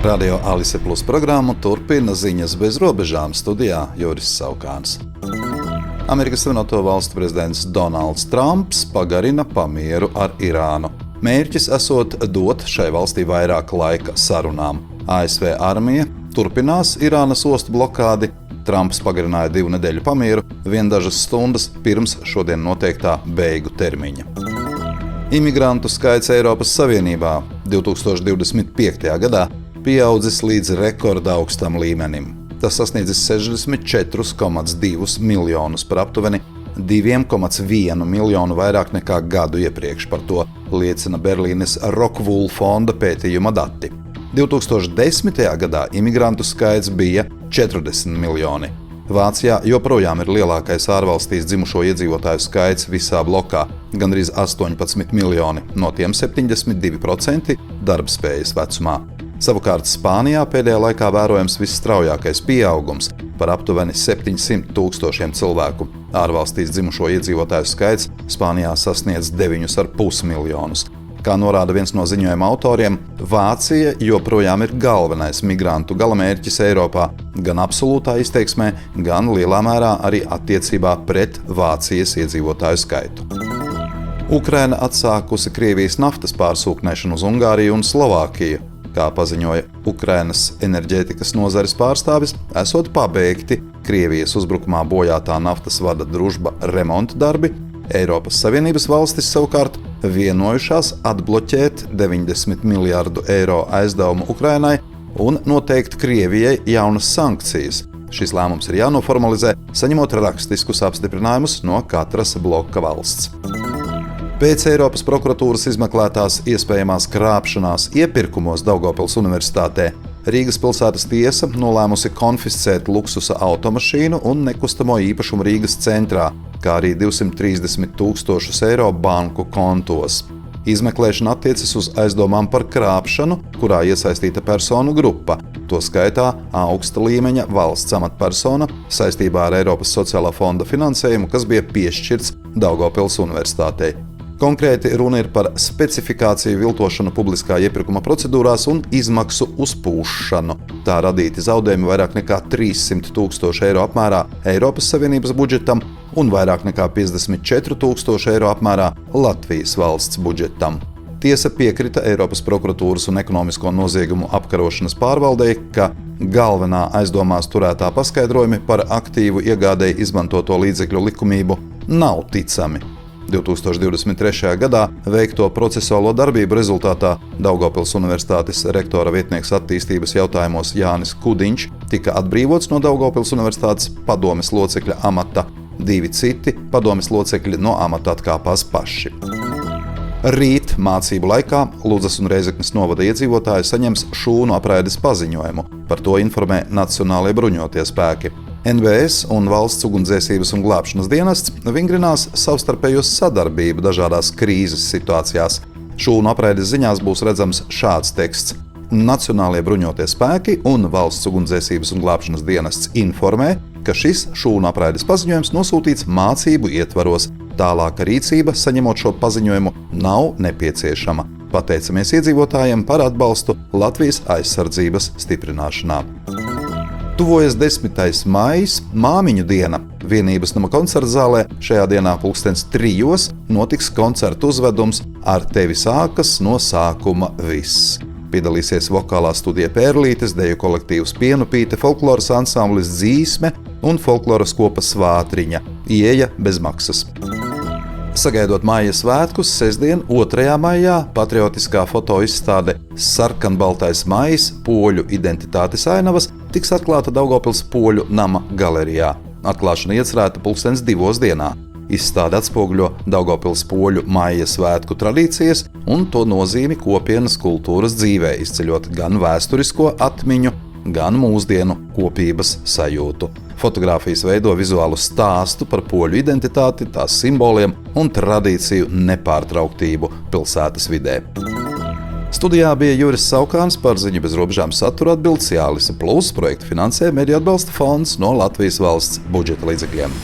Radio Alise Plus programmu turpina ziņas bez robežām, studijā Juris Saukāns. Amerikas Savienoto Valstu prezidents Donalds Trumps pagarina pamieru ar Irānu. Mērķis esot dot šai valstī vairāk laika sarunām. ASV armija turpinās Irānas ostu blokādi. Trumps pagarināja 2 nedēļu pamieru, vien dažas stundas pirms šodien noteiktā beigu termiņa. Imigrantu skaits Eiropas Savienībā 2025. gadā pieaudzis līdz rekorda augstam līmenim. Tas sasniedzis 64,2 miljonus par aptuveni 2,1 miljonu vairāk nekā gadu iepriekš. Par to liecina Berlīnes Rockwool fonda pētījuma dati. 2010. gadā imigrantu skaits bija 40 miljoni. Vācijā joprojām ir lielākais ārvalstīs dzimušo iedzīvotāju skaits visā blokā – gandrīz 18 miljoni, no tiem 72% darbspējas vecumā. Savukārt Spānijā pēdējā laikā vērojams visstraujākais pieaugums par aptuveni 700 000 cilvēku. Ārvalstīs dzimušo iedzīvotāju skaits Spānijā sasniedz 9,5 miljonus. Kā norāda viens no ziņojuma autoriem, Vācija joprojām ir galvenais migrantu galamērķis Eiropā, gan absolūtā izteiksmē, gan lielā mērā arī attiecībā pret Vācijas iedzīvotāju skaitu. Ukraina atsākusi Krievijas naftas pārsūknēšanu uz Ungāriju un Slovākiju. Kā paziņoja Ukrainas enerģētikas nozares pārstāvis, esot pabeigti Krievijas uzbrukumā bojātā naftas vada družba remonta darbi, Eiropas Savienības valstis savukārt vienojušās atbloķēt 90 miljārdu eiro aizdevumu Ukrainai un noteikt Krievijai jaunas sankcijas. Šis lēmums ir jānoformalizē, saņemot rakstiskus apstiprinājumus no katras bloka valsts. Pēc Eiropas prokuratūras izmeklētās iespējamās krāpšanās iepirkumos Daugavpils Universitātē Rīgas pilsētas tiesa nolēmusi konfiscēt luksusa automašīnu un nekustamo īpašumu Rīgas centrā, kā arī 230 000 eiro banku kontos. Izmeklēšana attiecas uz aizdomām par krāpšanu, kurā iesaistīta personu grupa, to skaitā augsta līmeņa valsts amatpersona saistībā ar Eiropas sociālā fonda finansējumu, kas bija piešķirts Daugavpils Universitātei. Konkrēti runa ir par specifikāciju viltošanu publiskā iepirkuma procedūrās un izmaksu uzpūšanu. Tā radīti zaudējumi vairāk nekā 300 000 eiro apmērā Eiropas Savienības budžetam un vairāk nekā 54 000 eiro apmērā Latvijas valsts budžetam. Tiesa piekrita Eiropas prokuratūras un ekonomisko noziegumu apkarošanas pārvaldei, ka galvenā aizdomās turētā paskaidrojumi par aktīvu iegādēji izmantoto līdzekļu likumību nav ticami. 2023. gadā veikto procesuālo darbību rezultātā Daugavpils Universitātes rektora vietnieks attīstības jautājumos Jānis Kudiņš tika atbrīvots no Daugavpils Universitātes padomes locekļa amata. 2 citi padomes locekļi no amata atkāpās paši. Rīt mācību laikā Ludzas un Rēzeknes novada iedzīvotāji saņems šūnu apraides paziņojumu. Par to informē Nacionālie bruņotie spēki. NVS un Valsts ugunsdzēsības un glābšanas dienests vingrinās savstarpējo sadarbību dažādās krīzes situācijās. Šūnu apraides ziņās būs redzams šāds teksts. Nacionālie bruņotie spēki un Valsts ugunsdzēsības un glābšanas dienests informē, ka šis šūnu apraides paziņojums nosūtīts mācību ietvaros. Tālāka rīcība, saņemot šo paziņojumu, nav nepieciešama. Pateicamies iedzīvotājiem par atbalstu Latvijas aizsardzības stiprināšanā. Tuvojas 10. maijs, māmiņu diena. Vienības nama koncerta zālē šajā dienā 3:00 notiks koncertu uzvedums Ar tevi sākas no sākuma viss. Piedalīsies vokālā studija Pērlītes, deju kolektīvs Pienupīte, folkloras ansamblis Dzīsme un folkloras kopa Svātriņa. Ieeja bez maksas. Sagaidot māja svētkus, sestdien 2. maijā patriotiskā fotoizstāde Sarkanbaltais maijs poļu identitātes ainavas tiks atklāta Daugavpils Poļu nama galerijā. Atklāšana iecerēta 2:00 Izstāde atspoguļo Daugavpils poļu maija svētku tradīcijas un to nozīmi kopienas kultūras dzīvē, izceļot gan vēsturisko atmiņu, gan mūsdienu kopības sajūtu. Fotogrāfijas veido vizuālu stāstu par poļu identitāti, tās simboliem un tradīciju nepārtrauktību pilsētas vidē. Studijā bija Juris Saukāns, par ziņu bez robežām satura atbildes Alise Plus projektu finansē Mediju atbalsta fonds no Latvijas valsts budžeta līdzekļiem.